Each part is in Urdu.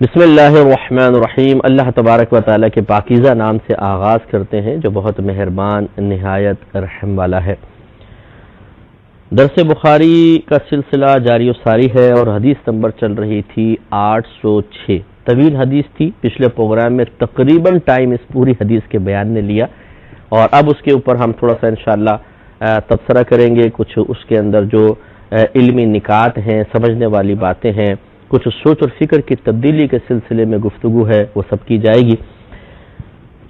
بسم اللہ الرحمن الرحیم۔ اللہ تبارک و تعالیٰ کے پاکیزہ نام سے آغاز کرتے ہیں جو بہت مہربان نہایت رحم والا ہے۔ درس بخاری کا سلسلہ جاری و ساری ہے اور حدیث نمبر چل رہی تھی 806۔ طویل حدیث تھی، پچھلے پروگرام میں تقریباً ٹائم اس پوری حدیث کے بیان نے لیا اور اب اس کے اوپر ہم تھوڑا سا انشاءاللہ تبصرہ کریں گے۔ کچھ اس کے اندر جو علمی نکات ہیں، سمجھنے والی باتیں ہیں، کچھ سوچ اور فکر کی تبدیلی کے سلسلے میں گفتگو ہے، وہ سب کی جائے گی۔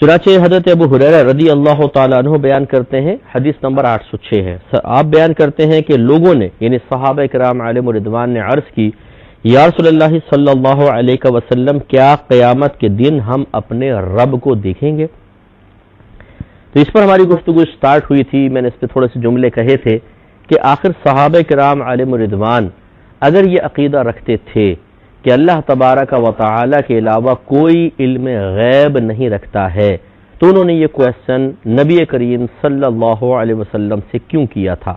چنانچہ حضرت ابو ہریرہ رضی اللہ تعالیٰ عنہ بیان کرتے ہیں، حدیث نمبر 806 ہے۔ آپ بیان کرتے ہیں کہ لوگوں نے یعنی صحابہ کرام علیہم رضوان نے عرض کی، یا رسول اللہ صلی اللہ علیہ وسلم، کیا قیامت کے دن ہم اپنے رب کو دیکھیں گے؟ تو اس پر ہماری گفتگو سٹارٹ ہوئی تھی۔ میں نے اس پہ تھوڑے سے جملے کہے تھے کہ آخر صحابہ کرام علیہم رضوان اگر یہ عقیدہ رکھتے تھے کہ اللہ تبارک و تعالی کے علاوہ کوئی علم غیب نہیں رکھتا ہے تو انہوں نے یہ کویسچن نبی کریم صلی اللہ علیہ وسلم سے کیوں کیا تھا؟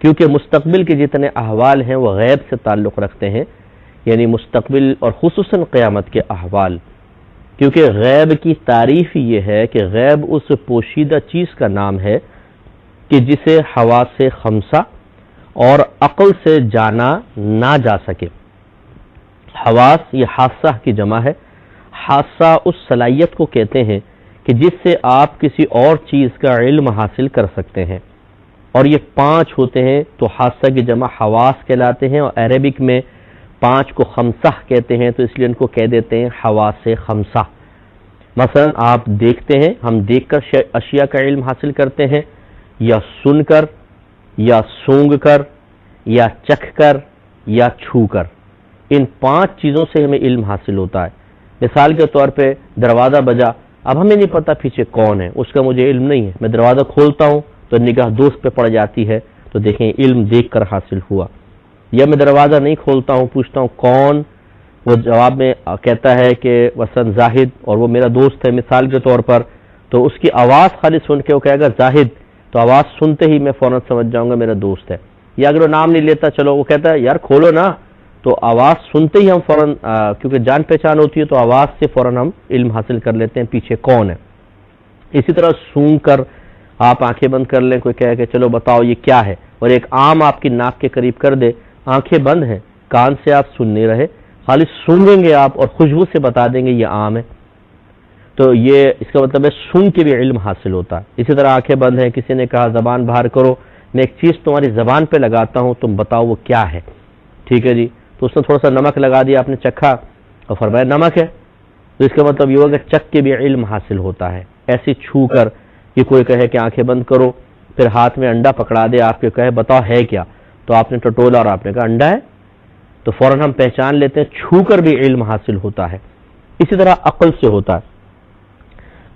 کیونکہ مستقبل کے جتنے احوال ہیں وہ غیب سے تعلق رکھتے ہیں، یعنی مستقبل اور خصوصاً قیامت کے احوال۔ کیونکہ غیب کی تعریف یہ ہے کہ غیب اس پوشیدہ چیز کا نام ہے کہ جسے حواس خمسہ اور عقل سے جانا نہ جا سکے۔ حواس یہ حاسہ کی جمع ہے۔ حاسہ اس صلاحیت کو کہتے ہیں کہ جس سے آپ کسی اور چیز کا علم حاصل کر سکتے ہیں، اور یہ 5 ہوتے ہیں تو حاسہ کی جمع حواس کہلاتے ہیں، اور عربک میں 5 کو خمسہ کہتے ہیں تو اس لیے ان کو کہہ دیتے ہیں حواس خمسہ۔ مثلا آپ دیکھتے ہیں، ہم دیکھ کر اشیاء کا علم حاصل کرتے ہیں، یا سن کر، یا سونگ کر، یا چکھ کر، یا چھو کر۔ ان 5 چیزوں سے ہمیں علم حاصل ہوتا ہے۔ مثال کے طور پہ دروازہ بجا، اب ہمیں نہیں پتا پیچھے کون ہے، اس کا مجھے علم نہیں ہے، میں دروازہ کھولتا ہوں تو نگاہ دوست پہ پڑ جاتی ہے تو دیکھیں علم دیکھ کر حاصل ہوا۔ یا میں دروازہ نہیں کھولتا ہوں، پوچھتا ہوں کون، وہ جواب میں کہتا ہے کہ وسن زاہد، اور وہ میرا دوست ہے مثال کے طور پر، تو اس کی آواز خالی سن کے وہ کہے گا زاہد، تو آواز سنتے ہی میں فوراً سمجھ جاؤں گا میرا دوست ہے۔ یا اگر وہ نام نہیں لیتا، چلو وہ کہتا ہے یار کھولو نا، تو آواز سنتے ہی ہم فوراً کیونکہ جان پہچان ہوتی ہے تو آواز سے فوراً ہم علم حاصل کر لیتے ہیں پیچھے کون ہے۔ اسی طرح سونگ کر آپ آنکھیں بند کر لیں، کوئی کہے کہ چلو بتاؤ یہ کیا ہے، اور ایک آم آپ کی ناک کے قریب کر دے، آنکھیں بند ہیں، کان سے آپ سن نہیں رہے، خالی سونگیں گے آپ اور خوشبو سے بتا دیں گے یہ آم ہے، تو یہ اس کا مطلب ہے سن کے بھی علم حاصل ہوتا ہے۔ اسی طرح آنکھیں بند ہیں، کسی نے کہا زبان باہر کرو، میں ایک چیز تمہاری زبان پہ لگاتا ہوں، تم بتاؤ وہ کیا ہے، ٹھیک ہے جی، تو اس نے تھوڑا سا نمک لگا دیا، آپ نے چکھا اور فرمایا نمک ہے، تو اس کا مطلب یہ ہوگا کہ چکھ کے بھی علم حاصل ہوتا ہے۔ ایسے چھو کر کہ کوئی کہے کہ آنکھیں بند کرو، پھر ہاتھ میں انڈا پکڑا دے، آپ کے کہے بتاؤ ہے کیا، تو آپ نے ٹٹولا اور آپ نے کہا انڈا ہے، تو فوراً ہم پہچان لیتے ہیں، چھو کر بھی علم حاصل ہوتا ہے۔ اسی طرح عقل سے ہوتا ہے۔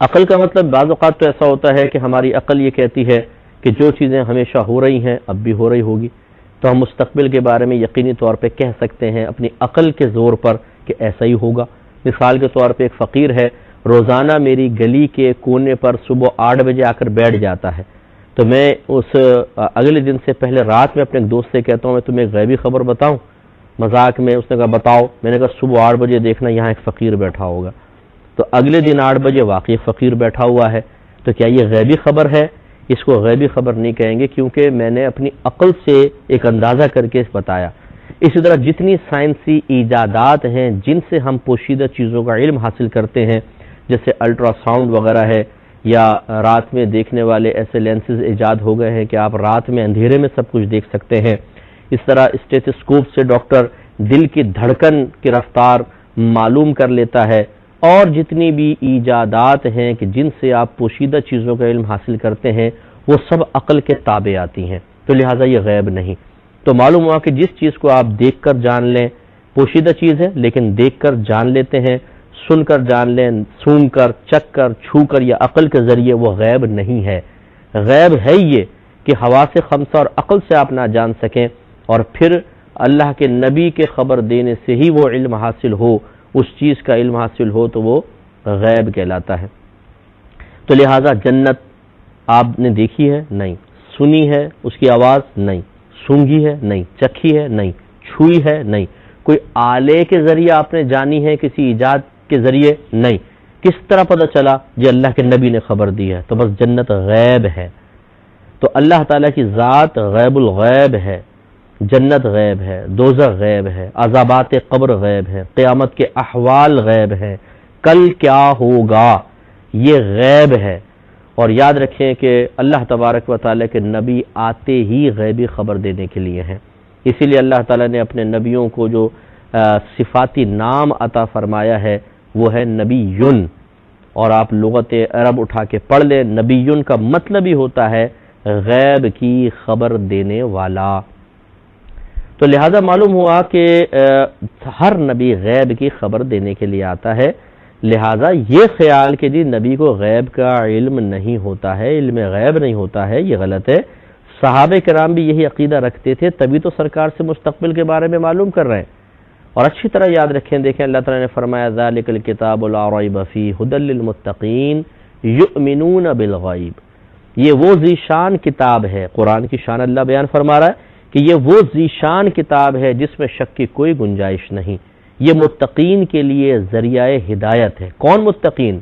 عقل کا مطلب بعض اوقات تو ایسا ہوتا ہے کہ ہماری عقل یہ کہتی ہے کہ جو چیزیں ہمیشہ ہو رہی ہیں اب بھی ہو رہی ہوگی، تو ہم مستقبل کے بارے میں یقینی طور پہ کہہ سکتے ہیں اپنی عقل کے زور پر کہ ایسا ہی ہوگا۔ مثال کے طور پہ ایک فقیر ہے، روزانہ میری گلی کے کونے پر صبح 8 بجے آ کر بیٹھ جاتا ہے، تو میں اس اگلے دن سے پہلے رات میں اپنے ایک دوست سے کہتا ہوں میں تمہیں ایک غیبی خبر بتاؤں، مذاق میں اس نے کہا بتاؤ، میں نے کہا صبح 8 بجے دیکھنا یہاں ایک فقیر بیٹھا ہوگا، تو اگلے دن 8 بجے واقعی فقیر بیٹھا ہوا ہے، تو کیا یہ غیبی خبر ہے؟ اس کو غیبی خبر نہیں کہیں گے، کیونکہ میں نے اپنی عقل سے ایک اندازہ کر کے بتایا۔ اسی طرح جتنی سائنسی ایجادات ہیں جن سے ہم پوشیدہ چیزوں کا علم حاصل کرتے ہیں، جیسے الٹرا ساؤنڈ وغیرہ ہے، یا رات میں دیکھنے والے ایسے لینسز ایجاد ہو گئے ہیں کہ آپ رات میں اندھیرے میں سب کچھ دیکھ سکتے ہیں۔ اس طرح اسٹیتھوسکوپ سے ڈاکٹر دل کی دھڑکن کی رفتار معلوم کر لیتا ہے، اور جتنی بھی ایجادات ہیں کہ جن سے آپ پوشیدہ چیزوں کا علم حاصل کرتے ہیں وہ سب عقل کے تابع آتی ہیں، تو لہٰذا یہ غیب نہیں۔ تو معلوم ہوا کہ جس چیز کو آپ دیکھ کر جان لیں پوشیدہ چیز ہے، لیکن دیکھ کر جان لیتے ہیں، سن کر جان لیں، سونگ کر، چکھ کر، چھو کر یا عقل کے ذریعے، وہ غیب نہیں ہے۔ غیب ہے یہ کہ حواس خمسہ اور عقل سے آپ نہ جان سکیں، اور پھر اللہ کے نبی کے خبر دینے سے ہی وہ علم حاصل ہو، اس چیز کا علم حاصل ہو، تو وہ غیب کہلاتا ہے۔ تو لہٰذا جنت آپ نے دیکھی ہے؟ نہیں۔ سنی ہے اس کی آواز؟ نہیں۔ سونگی ہے؟ نہیں۔ چکھی ہے؟ نہیں۔ چھوئی ہے؟ نہیں۔ کوئی آلے کے ذریعے آپ نے جانی ہے، کسی ایجاد کے ذریعے نہیں. کس طرح پتہ چلا؟ یہ اللہ کے نبی نے خبر دی ہے. تو بس جنت غیب ہے. تو اللہ تعالیٰ کی ذات غیب الغیب ہے. جنت غیب ہے، دوزخ غیب ہے، عذابات قبر غیب ہے، قیامت کے احوال غیب ہے، کل کیا ہوگا یہ غیب ہے. اور یاد رکھیں کہ اللہ تبارک و تعالیٰ کے نبی آتے ہی غیبی خبر دینے کے لیے ہیں. اسی لیے اللہ تعالیٰ نے اپنے نبیوں کو جو صفاتی نام عطا فرمایا ہے وہ ہے نبیٌ. اور آپ لغت عرب اٹھا کے پڑھ لیں، نبیٌ کا مطلب ہی ہوتا ہے غیب کی خبر دینے والا. تو لہذا معلوم ہوا کہ ہر نبی غیب کی خبر دینے کے لیے آتا ہے. لہذا یہ خیال کہ جی نبی کو غیب کا علم نہیں ہوتا ہے، علم غیب نہیں ہوتا ہے، یہ غلط ہے. صحابہ کرام بھی یہی عقیدہ رکھتے تھے، تبھی تو سرکار سے مستقبل کے بارے میں معلوم کر رہے ہیں. اور اچھی طرح یاد رکھیں، دیکھیں اللہ تعالیٰ نے فرمایا ذالک الکتاب لا ریب فیہ ھدی للمتقین یؤمنون بالغیب. یہ وہ ذیشان کتاب ہے، قرآن کی شان اللہ بیان فرما رہا ہے کہ یہ وہ ذیشان کتاب ہے جس میں شک کی کوئی گنجائش نہیں. یہ متقین کے لیے ذریعہ ہدایت ہے. کون متقین؟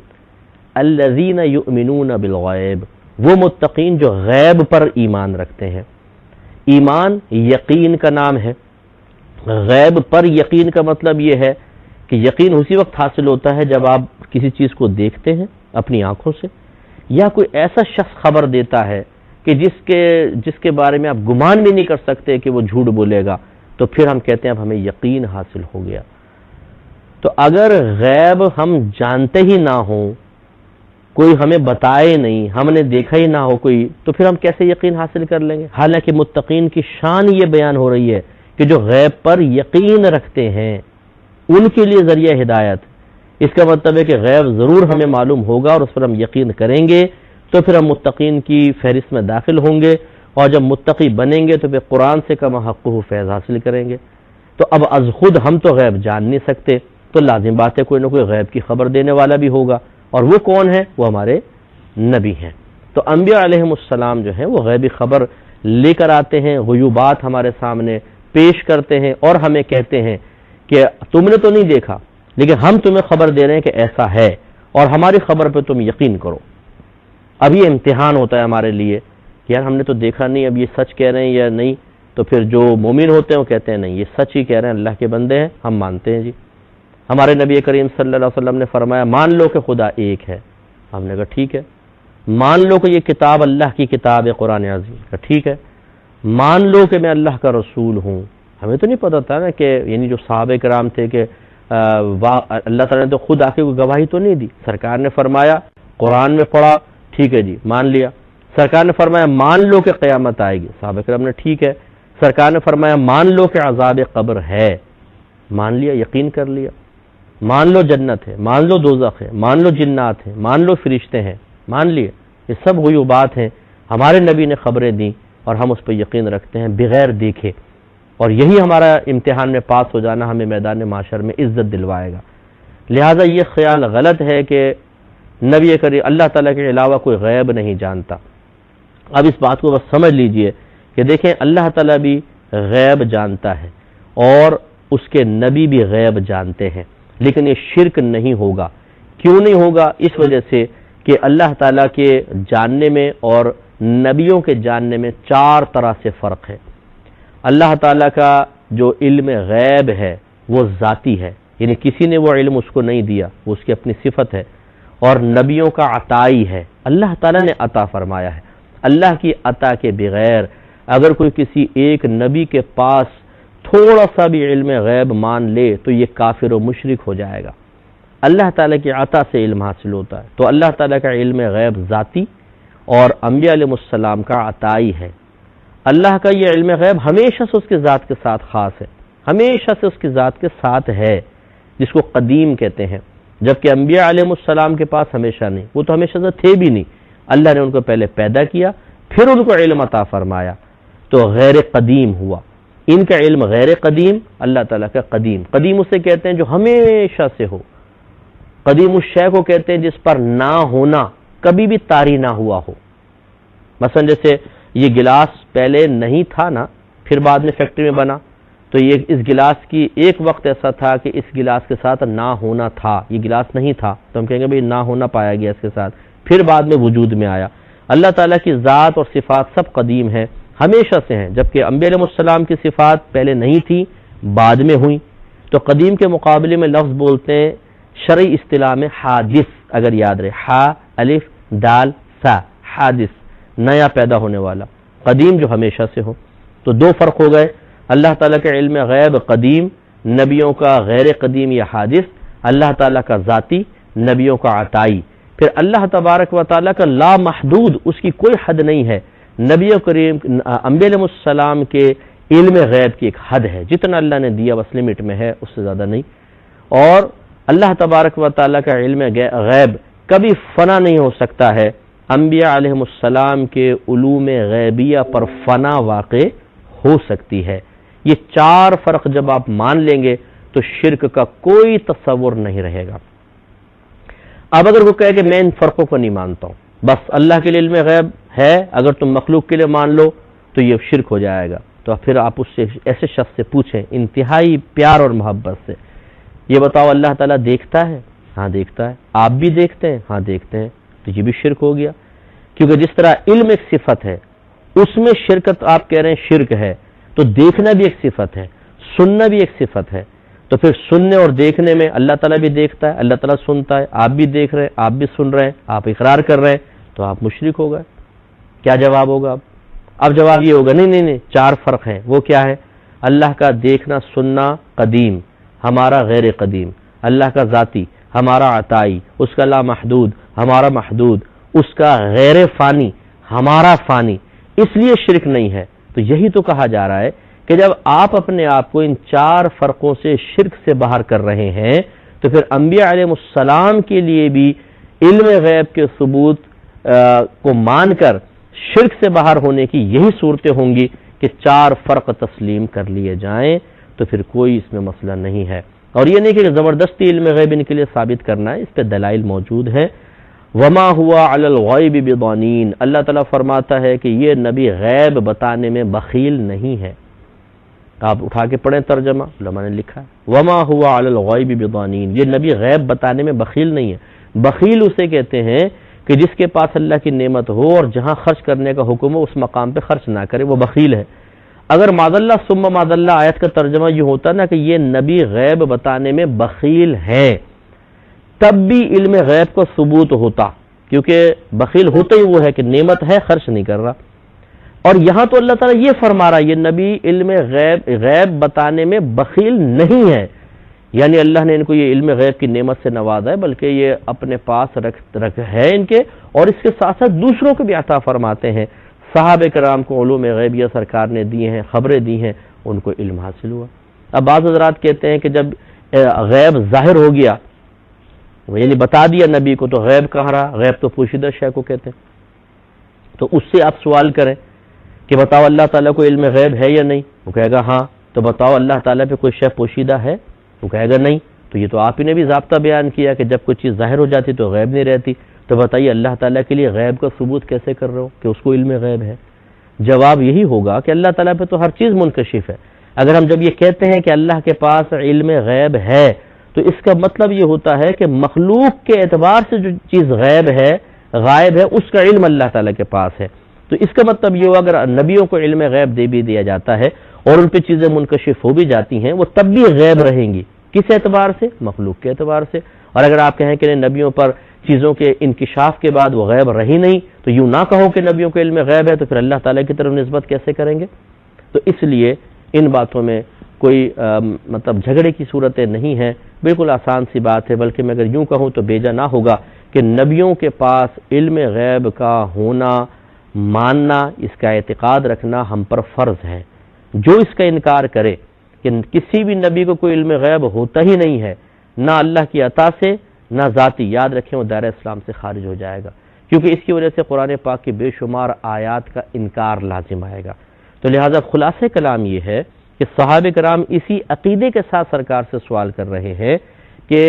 الذین یؤمنون بالغیب، وہ متقین جو غیب پر ایمان رکھتے ہیں. ایمان یقین کا نام ہے. غیب پر یقین کا مطلب یہ ہے کہ یقین اسی وقت حاصل ہوتا ہے جب آپ کسی چیز کو دیکھتے ہیں اپنی آنکھوں سے، یا کوئی ایسا شخص خبر دیتا ہے کہ جس کے بارے میں آپ گمان بھی نہیں کر سکتے کہ وہ جھوٹ بولے گا، تو پھر ہم کہتے ہیں اب ہمیں یقین حاصل ہو گیا. تو اگر غیب ہم جانتے ہی نہ ہوں، کوئی ہمیں بتائے نہیں، ہم نے دیکھا ہی نہ ہو کوئی، تو پھر ہم کیسے یقین حاصل کر لیں گے؟ حالانکہ متقین کی شان یہ بیان ہو رہی ہے کہ جو غیب پر یقین رکھتے ہیں ان کے لیے ذریعہ ہدایت. اس کا مطلب ہے کہ غیب ضرور ہمیں معلوم ہوگا اور اس پر ہم یقین کریں گے تو پھر ہم متقین کی فہرست میں داخل ہوں گے، اور جب متقی بنیں گے تو پھر قرآن سے کما حقہ فیض حاصل کریں گے. تو اب از خود ہم تو غیب جان نہیں سکتے، تو لازم بات ہے کوئی نہ کوئی غیب کی خبر دینے والا بھی ہوگا. اور وہ کون ہے؟ وہ ہمارے نبی ہیں. تو انبیاء علیہم السلام جو ہیں وہ غیبی خبر لے کر آتے ہیں، غیوبات ہمارے سامنے پیش کرتے ہیں اور ہمیں کہتے ہیں کہ تم نے تو نہیں دیکھا لیکن ہم تمہیں خبر دے رہے ہیں کہ ایسا ہے اور ہماری خبر پہ تم یقین کرو. اب یہ امتحان ہوتا ہے ہمارے لیے کہ یار ہم نے تو دیکھا نہیں، اب یہ سچ کہہ رہے ہیں یا نہیں. تو پھر جو مومن ہوتے ہیں وہ کہتے ہیں نہیں یہ سچ ہی کہہ رہے ہیں، اللہ کے بندے ہیں، ہم مانتے ہیں. جی ہمارے نبی کریم صلی اللہ علیہ وسلم نے فرمایا مان لو کہ خدا ایک ہے. ہم نے کہا ٹھیک ہے. مان لو کہ یہ کتاب اللہ کی کتاب ہے قرآن عظیم. کہا ٹھیک ہے. مان لو کہ میں اللہ کا رسول ہوں. ہمیں تو نہیں پتا تھا نا کہ یعنی جو صحابہ کرام تھے کہ اللہ تعالیٰ نے تو خود آ کے کوئی گواہی تو نہیں دی. سرکار نے فرمایا، قرآن میں پڑھا، ٹھیک ہے جی مان لیا. سرکار نے فرمایا مان لو کہ قیامت آئے گی. صحابہ کرام نے ٹھیک ہے. سرکار نے فرمایا مان لو کہ عذاب قبر ہے. مان لیا، یقین کر لیا. مان لو جنت ہے، مان لو دوزخ ہے، مان لو جنات ہیں، مان لو فرشتے ہیں، مان لیے. یہ سب غیوبات ہیں، ہمارے نبی نے خبریں دیں اور ہم اس پہ یقین رکھتے ہیں بغیر دیکھے. اور یہی ہمارا امتحان میں پاس ہو جانا ہمیں میدان معاشر میں عزت دلوائے گا. لہٰذا یہ خیال غلط ہے کہ نبی کریم اللہ تعالیٰ کے علاوہ کوئی غیب نہیں جانتا. اب اس بات کو بس سمجھ لیجئے کہ دیکھیں اللہ تعالیٰ بھی غیب جانتا ہے اور اس کے نبی بھی غیب جانتے ہیں، لیکن یہ شرک نہیں ہوگا. کیوں نہیں ہوگا؟ اس وجہ سے کہ اللہ تعالیٰ کے جاننے میں اور نبیوں کے جاننے میں 4 طرح سے فرق ہے. اللہ تعالیٰ کا جو علم غیب ہے وہ ذاتی ہے، یعنی کسی نے وہ علم اس کو نہیں دیا، وہ اس کی اپنی صفت ہے. اور نبیوں کا عطائی ہے، اللہ تعالیٰ نے عطا فرمایا ہے. اللہ کی عطا کے بغیر اگر کوئی کسی ایک نبی کے پاس تھوڑا سا بھی علم غیب مان لے تو یہ کافر و مشرک ہو جائے گا. اللہ تعالیٰ کی عطا سے علم حاصل ہوتا ہے. تو اللہ تعالیٰ کا علم غیب ذاتی اور انبیاء علیہ السلام کا عطائی ہے. اللہ کا یہ علم غیب ہمیشہ سے اس کی ذات کے ساتھ خاص ہے، ہمیشہ سے اس کی ذات کے ساتھ ہے، جس کو قدیم کہتے ہیں. جبکہ انبیاء علیہ السلام کے پاس ہمیشہ نہیں، وہ تو ہمیشہ سے تھے بھی نہیں. اللہ نے ان کو پہلے پیدا کیا پھر ان کو علم عطا فرمایا، تو غیر قدیم ہوا. ان کا علم غیر قدیم، اللہ تعالیٰ کا قدیم. قدیم اسے کہتے ہیں جو ہمیشہ سے ہو. قدیم اس شے کو کہتے ہیں جس پر نہ ہونا کبھی بھی طاری نہ ہوا ہو. مثلا جیسے یہ گلاس پہلے نہیں تھا نا، پھر بعد میں فیکٹری میں بنا، تو یہ اس گلاس کی ایک وقت ایسا تھا کہ اس گلاس کے ساتھ نہ ہونا تھا، یہ گلاس نہیں تھا، تو ہم کہیں گے بھئی نہ ہونا پایا گیا اس کے ساتھ، پھر بعد میں وجود میں آیا۔ اللہ تعالیٰ کی ذات اور صفات سب قدیم ہیں، ہمیشہ سے ہیں، جبکہ انبیاء علیہ السلام کی صفات پہلے نہیں تھی، بعد میں ہوئی۔ تو قدیم کے مقابلے میں لفظ بولتے ہیں شرعی اصطلاح میں حادث، اگر یاد رہے، ہا الف دال سا، حادث، نیا پیدا ہونے والا، قدیم جو ہمیشہ سے ہو۔ تو دو فرق ہو گئے، اللہ تعالیٰ کے علم غیب قدیم، نبیوں کا غیر قدیم یا حادث، اللہ تعالیٰ کا ذاتی، نبیوں کا عطائی۔ پھر اللہ تبارک و تعالیٰ کا لا محدود، اس کی کوئی حد نہیں ہے، نبی کریم انبیاء علیہ السلام کے علم غیب کی ایک حد ہے، جتنا اللہ نے دیا بس لمٹ میں ہے، اس سے زیادہ نہیں۔ اور اللہ تبارک و تعالیٰ کا علم غیب کبھی فنا نہیں ہو سکتا ہے، انبیاء علیہ السلام کے علوم غیبیہ پر فنا واقع ہو سکتی ہے۔ یہ چار فرق جب آپ مان لیں گے تو شرک کا کوئی تصور نہیں رہے گا۔ اب اگر وہ کہے کہ میں ان فرقوں کو نہیں مانتا ہوں، بس اللہ کے لیے علم غیب ہے، اگر تم مخلوق کے لیے مان لو تو یہ شرک ہو جائے گا، تو پھر آپ اس سے ایسے شخص سے پوچھیں انتہائی پیار اور محبت سے، یہ بتاؤ اللہ تعالیٰ دیکھتا ہے؟ ہاں دیکھتا ہے۔ آپ بھی دیکھتے ہیں؟ ہاں دیکھتے ہیں۔ تو یہ بھی شرک ہو گیا، کیونکہ جس طرح علم ایک صفت ہے، اس میں شرکت آپ کہہ رہے ہیں شرک ہے، تو دیکھنا بھی ایک صفت ہے، سننا بھی ایک صفت ہے، تو پھر سننے اور دیکھنے میں اللہ تعالیٰ بھی دیکھتا ہے، اللہ تعالیٰ سنتا ہے، آپ بھی دیکھ رہے ہیں، آپ بھی سن رہے ہیں، آپ اقرار کر رہے ہیں، تو آپ مشرک ہو گئے۔ کیا جواب ہوگا اب جواب یہ ہوگا نہیں، چار فرق ہیں۔ وہ کیا ہے؟ اللہ کا دیکھنا سننا قدیم، ہمارا غیر قدیم، اللہ کا ذاتی، ہمارا عطائی، اس کا لا محدود، ہمارا محدود، اس کا غیر فانی، ہمارا فانی، اس لیے شرک نہیں ہے۔ تو یہی تو کہا جا رہا ہے کہ جب آپ اپنے آپ کو ان چار فرقوں سے شرک سے باہر کر رہے ہیں تو پھر انبیاء علیہ السلام کے لیے بھی علم غیب کے ثبوت کو مان کر شرک سے باہر ہونے کی یہی صورتیں ہوں گی کہ چار فرق تسلیم کر لیے جائیں، تو پھر کوئی اس میں مسئلہ نہیں ہے۔ اور یہ نہیں کہ زبردستی علم غیب ان کے لیے ثابت کرنا ہے، اس پہ دلائل موجود ہیں۔ وما ہوا علی الغیب بضنین، اللہ تعالیٰ فرماتا ہے کہ یہ نبی غیب بتانے میں بخیل نہیں ہے۔ آپ اٹھا کے پڑھیں ترجمہ، علماء نے لکھا ہے وما ہوا علی الغیب بضنین، یہ نبی غیب بتانے میں بخیل نہیں ہے۔ بخیل اسے کہتے ہیں کہ جس کے پاس اللہ کی نعمت ہو اور جہاں خرچ کرنے کا حکم ہو اس مقام پہ خرچ نہ کرے، وہ بخیل ہے۔ اگر معاذ اللہ ثم معاذ اللہ آیت کا ترجمہ یہ ہوتا نا کہ یہ نبی غیب بتانے میں بخیل ہے، تب بھی علم غیب کو ثبوت ہوتا، کیونکہ بخیل ہوتا ہی وہ ہے کہ نعمت ہے خرچ نہیں کر رہا۔ اور یہاں تو اللہ تعالیٰ یہ فرما رہا ہے یہ نبی علم غیب بتانے میں بخیل نہیں ہے، یعنی اللہ نے ان کو یہ علم غیب کی نعمت سے نوازا ہے، بلکہ یہ اپنے پاس رکھ ہے ان کے، اور اس کے ساتھ ساتھ دوسروں کو بھی عطا فرماتے ہیں۔ صحابہ کرام کو علوم غیبیہ سرکار نے دیے ہیں، خبریں دی ہیں، ان کو علم حاصل ہوا۔ اب بعض حضرات کہتے ہیں کہ جب غیب ظاہر ہو گیا، وہ یعنی بتا دیا نبی کو، تو غیب کہاں رہا؟ غیب تو پوشیدہ شے کو کہتے ہیں۔ تو اس سے آپ سوال کریں کہ بتاؤ اللہ تعالیٰ کو علم غیب ہے یا نہیں؟ وہ کہے گا ہاں۔ تو بتاؤ اللہ تعالیٰ پہ کوئی شے پوشیدہ ہے؟ وہ کہے گا نہیں۔ تو یہ تو آپ ہی نے بھی ضابطہ بیان کیا کہ جب کوئی چیز ظاہر ہو جاتی تو غیب نہیں رہتی، تو بتائیے اللہ تعالیٰ کے لیے غیب کا ثبوت کیسے کر رہے ہو کہ اس کو علم غیب ہے؟ جواب یہی ہوگا کہ اللہ تعالیٰ پہ تو ہر چیز منکشف ہے۔ اگر ہم جب یہ کہتے ہیں کہ اللہ کے پاس علم غیب ہے تو اس کا مطلب یہ ہوتا ہے کہ مخلوق کے اعتبار سے جو چیز غیب ہے، غائب ہے، اس کا علم اللہ تعالیٰ کے پاس ہے۔ تو اس کا مطلب یہ ہوا اگر نبیوں کو علم غیب دے بھی دیا جاتا ہے اور ان پہ چیزیں منکشف ہو بھی جاتی ہیں، وہ تب بھی غیب رہیں گی۔ کس اعتبار سے؟ مخلوق کے اعتبار سے۔ اور اگر آپ کہیں کہ نبیوں پر چیزوں کے انکشاف کے بعد وہ غیب رہی نہیں، تو یوں نہ کہو کہ نبیوں کے علم غیب ہے، تو پھر اللہ تعالیٰ کی طرف نسبت کیسے کریں گے؟ تو اس لیے ان باتوں میں کوئی مطلب جھگڑے کی صورتیں نہیں ہیں، بالکل آسان سی بات ہے۔ بلکہ میں اگر یوں کہوں تو بیجا نہ ہوگا کہ نبیوں کے پاس علم غیب کا ہونا، ماننا، اس کا اعتقاد رکھنا ہم پر فرض ہے۔ جو اس کا انکار کرے کہ کسی بھی نبی کو کوئی علم غیب ہوتا ہی نہیں ہے، نہ اللہ کی عطا سے نہ ذاتی، یاد رکھیں وہ دائرہ اسلام سے خارج ہو جائے گا، کیونکہ اس کی وجہ سے قرآن پاک کی بے شمار آیات کا انکار لازم آئے گا۔ تو لہٰذا خلاصہ کلام یہ ہے کہ صحابہ کرام اسی عقیدے کے ساتھ سرکار سے سوال کر رہے ہیں کہ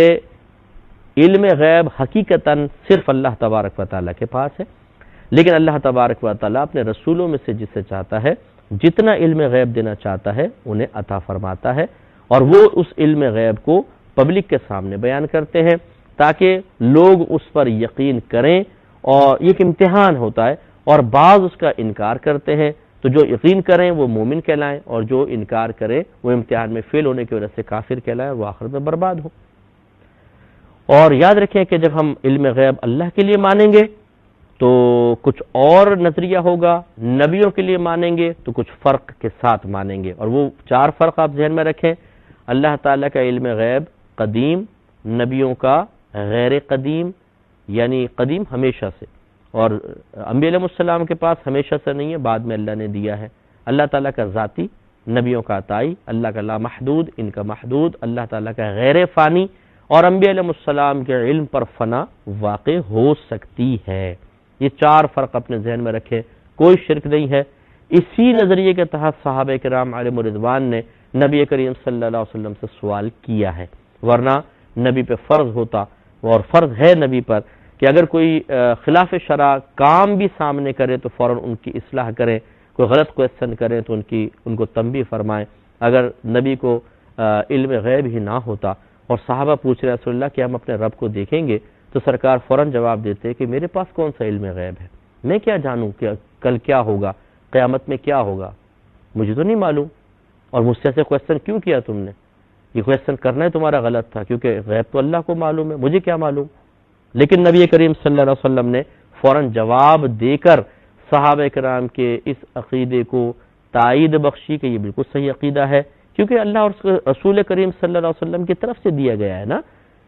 علم غیب حقیقتاً صرف اللہ تبارک و تعالیٰ کے پاس ہے، لیکن اللہ تبارک و تعالیٰ اپنے رسولوں میں سے جسے چاہتا ہے جتنا علم غیب دینا چاہتا ہے انہیں عطا فرماتا ہے، اور وہ اس علم غیب کو پبلک کے سامنے بیان کرتے ہیں تاکہ لوگ اس پر یقین کریں، اور یہ ایک امتحان ہوتا ہے، اور بعض اس کا انکار کرتے ہیں، تو جو یقین کریں وہ مومن کہلائیں، اور جو انکار کریں وہ امتحان میں فیل ہونے کی وجہ سے کافر کہلائیں، وہ آخر میں برباد ہو۔ اور یاد رکھیں کہ جب ہم علم غیب اللہ کے لیے مانیں گے تو کچھ اور نظریہ ہوگا، نبیوں کے لیے مانیں گے تو کچھ فرق کے ساتھ مانیں گے، اور وہ 4 فرق آپ ذہن میں رکھیں۔ اللہ تعالیٰ کا علم غیب قدیم، نبیوں کا غیر قدیم، یعنی قدیم ہمیشہ سے، اور انبیاء علیہ السلام کے پاس ہمیشہ سے نہیں ہے، بعد میں اللہ نے دیا ہے۔ اللہ تعالیٰ کا ذاتی، نبیوں کا عطائی، اللہ کا لامحدود، ان کا محدود، اللہ تعالیٰ کا غیر فانی، اور انبیاء علیہ السلام کے علم پر فنا واقع ہو سکتی ہے۔ یہ 4 فرق اپنے ذہن میں رکھے، کوئی شرک نہیں ہے۔ اسی نظریے کے تحت صحابہ کرام علیہم رضوان نے نبی کریم صلی اللہ علیہ وسلم سے سوال کیا ہے، ورنہ نبی پہ فرض ہوتا، اور فرض ہے نبی پر کہ اگر کوئی خلاف شرع کام بھی سامنے کرے تو فوراً ان کی اصلاح کریں، کوئی غلط کویسچن کریں تو ان کو تنبیہ فرمائیں۔ اگر نبی کو علم غیب ہی نہ ہوتا اور صحابہ پوچھ رہے رسول اللہ کہ ہم اپنے رب کو دیکھیں گے، تو سرکار فوراً جواب دیتے کہ میرے پاس کون سا علم غیب ہے، میں کیا جانوں کہ کل کیا ہوگا، قیامت میں کیا ہوگا، مجھے تو نہیں معلوم، اور مجھ سے ایسے کویسچن کیوں کیا تم نے، یہ کویسچن کرنا ہے تمہارا غلط تھا، کیونکہ غیب تو اللہ کو معلوم ہے، مجھے کیا معلوم۔ لیکن نبی کریم صلی اللہ علیہ وسلم نے فوراً جواب دے کر صحابہ کرام کے اس عقیدے کو تائید بخشی کہ یہ بالکل صحیح عقیدہ ہے، کیونکہ اللہ اور رسول کریم صلی اللہ علیہ وسلم کی طرف سے دیا گیا ہے نا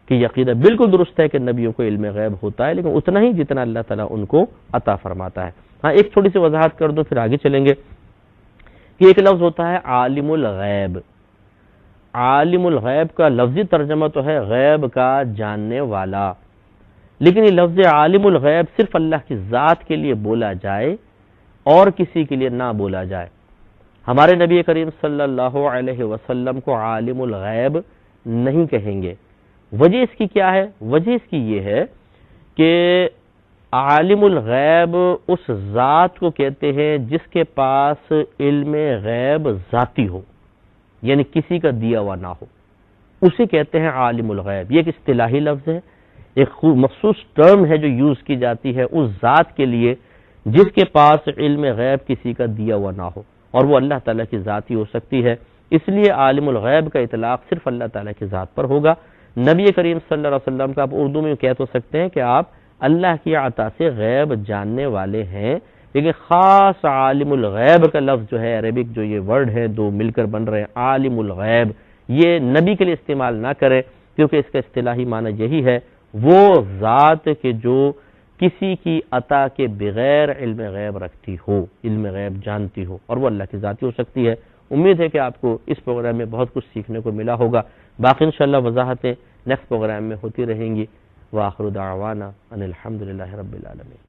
کہ یہ عقیدہ بالکل درست ہے کہ نبیوں کو علم غیب ہوتا ہے، لیکن اتنا ہی جتنا اللہ تعالیٰ ان کو عطا فرماتا ہے۔ ہاں ایک تھوڑی سی وضاحت کر دو پھر آگے چلیں گے کہ ایک لفظ ہوتا ہے عالم الغیب۔ عالم الغیب کا لفظی ترجمہ تو ہے غیب کا جاننے والا، لیکن یہ لفظ عالم الغیب صرف اللہ کی ذات کے لیے بولا جائے اور کسی کے لیے نہ بولا جائے۔ ہمارے نبی کریم صلی اللہ علیہ وسلم کو عالم الغیب نہیں کہیں گے۔ وجہ اس کی کیا ہے؟ وجہ اس کی یہ ہے کہ عالم الغیب اس ذات کو کہتے ہیں جس کے پاس علم غیب ذاتی ہو، یعنی کسی کا دیا ہوا نہ ہو، اسے کہتے ہیں عالم الغیب۔ یہ ایک اصطلاحی لفظ ہے، ایک مخصوص ٹرم ہے جو یوز کی جاتی ہے اس ذات کے لیے جس کے پاس علم غیب کسی کا دیا ہوا نہ ہو، اور وہ اللہ تعالیٰ کی ذات ہی ہو سکتی ہے۔ اس لیے عالم الغیب کا اطلاق صرف اللہ تعالیٰ کی ذات پر ہوگا۔ نبی کریم صلی اللہ علیہ وسلم کا آپ اردو میں کہہ تو سکتے ہیں کہ آپ اللہ کی عطا سے غیب جاننے والے ہیں، لیکن خاص عالم الغیب کا لفظ جو ہے، عربک جو یہ ورڈ ہے 2 مل کر بن رہے ہیں عالم الغیب، یہ نبی کے لیے استعمال نہ کریں، کیونکہ اس کا اصطلاحی معنی یہی ہے وہ ذات کہ جو کسی کی عطا کے بغیر علم غیب رکھتی ہو، علم غیب جانتی ہو، اور وہ اللہ کی ذات ہی ہو سکتی ہے۔ امید ہے کہ آپ کو اس پروگرام میں بہت کچھ سیکھنے کو ملا ہوگا۔ باقی انشاءاللہ وضاحتیں نیکسٹ پروگرام میں ہوتی رہیں گی۔ وآخر دعوانا ان الحمدللہ رب العالمین۔